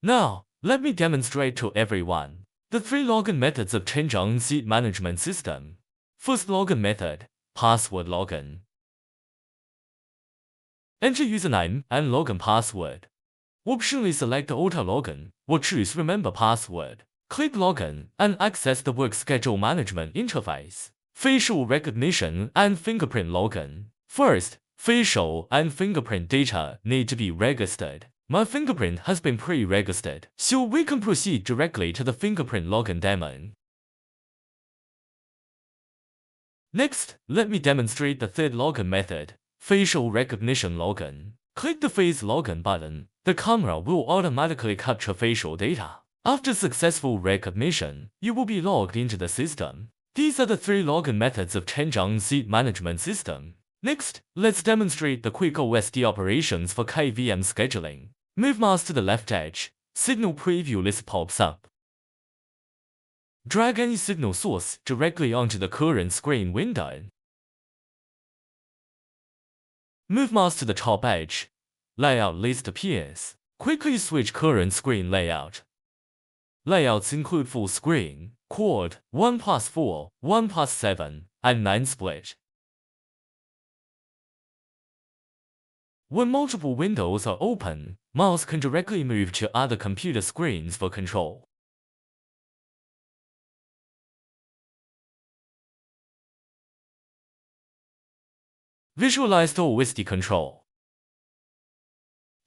Now, let me demonstrate to everyone the 3 login methods of TENDZONE seed management system. First login method, password login. Enter username and login password. Optionally select auto login or choose remember password. Click login and access the work schedule management interface. Facial recognition and fingerprint login. First, facial and fingerprint data need to be registered. My fingerprint has been pre-registered, so we can proceed directly to the fingerprint login demo. Next, let me demonstrate the third login method, facial recognition login. Click the face login button. The camera will automatically capture facial data. After successful recognition, you will be logged into the system. These are the 3 login methods of TENDZONE seed management system. Next, let's demonstrate the quick OSD operations for KVM scheduling. Move mouse to the left edge. Signal preview list pops up. Drag any signal source directly onto the current screen window. Move mouse to the top edge. Layout list appears. Quickly switch current screen layout. Layouts include full screen, quad, 1+4, 1+7, and 9 split. When multiple windows are open, mouse can directly move to other computer screens for control. Visualize the OSD control.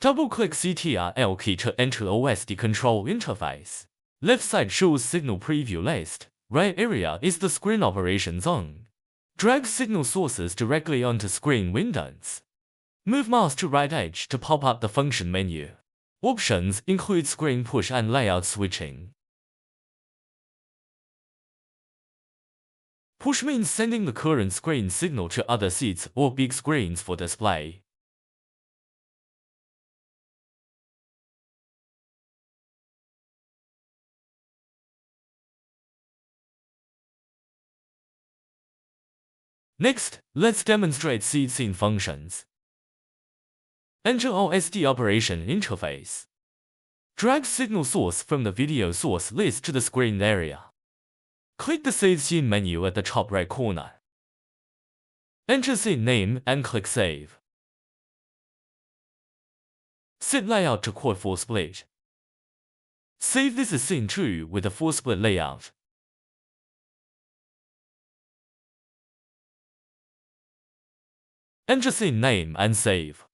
Double-click Ctrl key to enter OSD control interface. Left side shows signal preview list. Right area is the screen operation zone. Drag signal sources directly onto screen windows. Move mouse to right edge to pop up the function menu. Options include screen push and layout switching. Push means sending the current screen signal to other seats or big screens for display. Next, let's demonstrate seed scene functions. Enter OSD operation interface. Drag signal source from the video source list to the screen area. Click the Save Scene menu at the top right corner. Enter scene name and click Save. Set layout to quad 4 split. Save this as scene 2 with a 4 split layout. Enter scene name and save.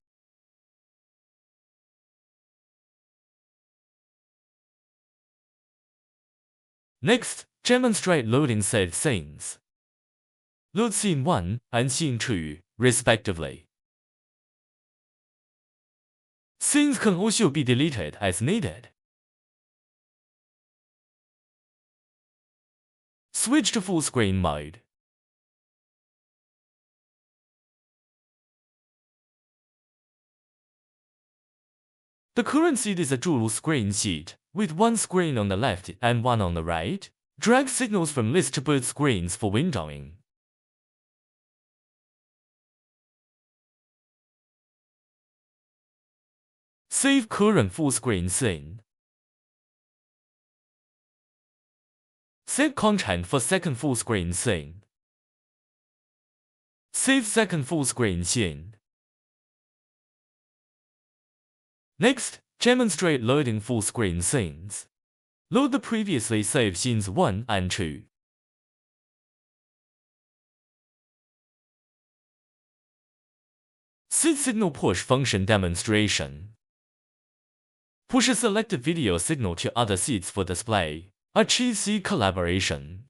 Next, demonstrate loading saved scenes. Load scene 1 and scene 2, respectively. Scenes can also be deleted as needed. Switch to full screen mode. The current seat is a dual screen seat, with one screen on the left and one on the right. Drag signals from list to both screens for windowing. Save current full screen scene. Set content for second full screen scene. Save second full screen scene. Next, demonstrate loading full screen scenes. Load the previously saved scenes 1 and 2. Seed signal push function demonstration. Push a selected video signal to other seats for display. Achieve seed collaboration.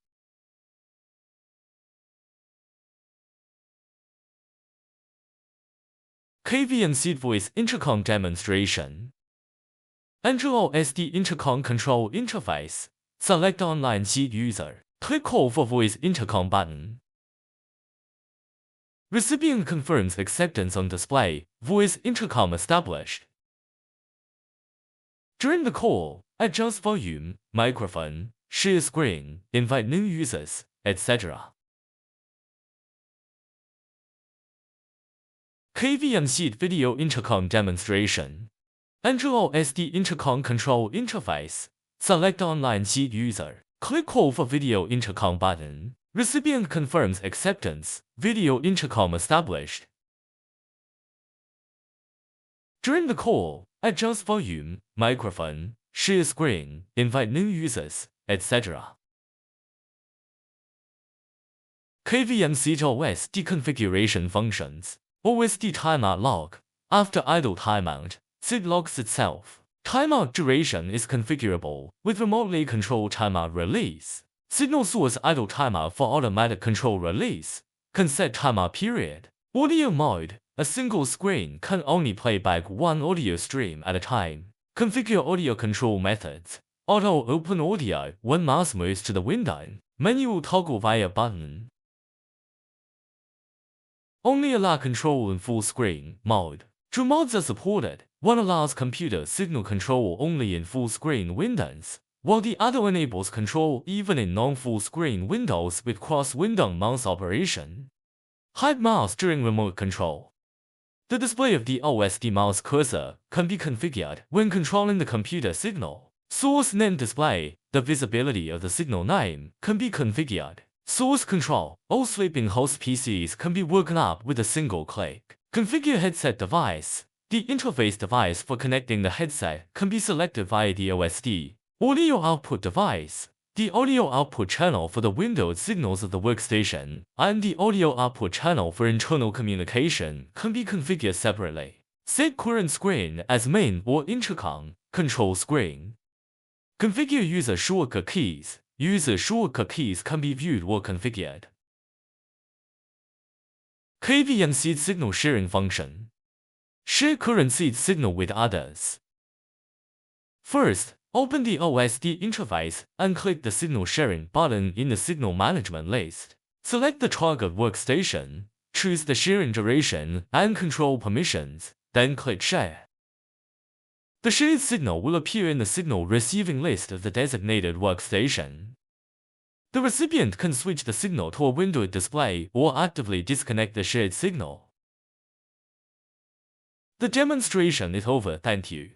KVM seed voice intercom demonstration. Enter OSD intercom control interface. Select online seed user. Click Call for voice intercom button. Recipient confirms acceptance on display. Voice intercom established. During the call, adjust volume, microphone, share screen, invite new users, etc. KVM seed video intercom demonstration. Enter OSD Intercom Control Interface. Select Online Seed User. Click Call for Video Intercom button. Recipient confirms acceptance. Video intercom established. During the call, adjust volume, microphone, share screen, invite new users, etc. Kvm Midis OSD configuration functions. OSD timeout log. After idle timeout, SID logs itself. Timeout duration is configurable with remotely controlled timeout release. Signal source idle timeout for automatic control release. Can set timeout period. Audio mode. A single screen can only play back one audio stream at a time. Configure audio control methods. Auto open audio when mouse moves to the window. Manual toggle via button. Only allow control in full screen mode. Two modes are supported. One allows computer signal control only in full screen windows, while the other enables control even in non-full screen windows with cross-window mouse operation. Hide mouse during remote control. The display of the OSD mouse cursor can be configured when controlling the computer signal. Source name display. The visibility of the signal name can be configured. Source control. All sleeping host PCs can be woken up with a single click. Configure headset device. The interface device for connecting the headset can be selected via the OSD. Audio output device. The audio output channel for the windowed signals of the workstation and the audio output channel for internal communication can be configured separately. Set current screen as main or intercom control screen. Configure user shortcut keys. User shortcut keys can be viewed or configured. Kvm seed signal sharing function. Share current seed signal with others. First, open the OSD interface and click the Signal Sharing button in the Signal Management list. Select the target workstation, choose the sharing duration and control permissions, then click Share. The shared signal will appear in the signal receiving list of the designated workstation. The recipient can switch the signal to a windowed display or actively disconnect the shared signal. The demonstration is over. Thank you.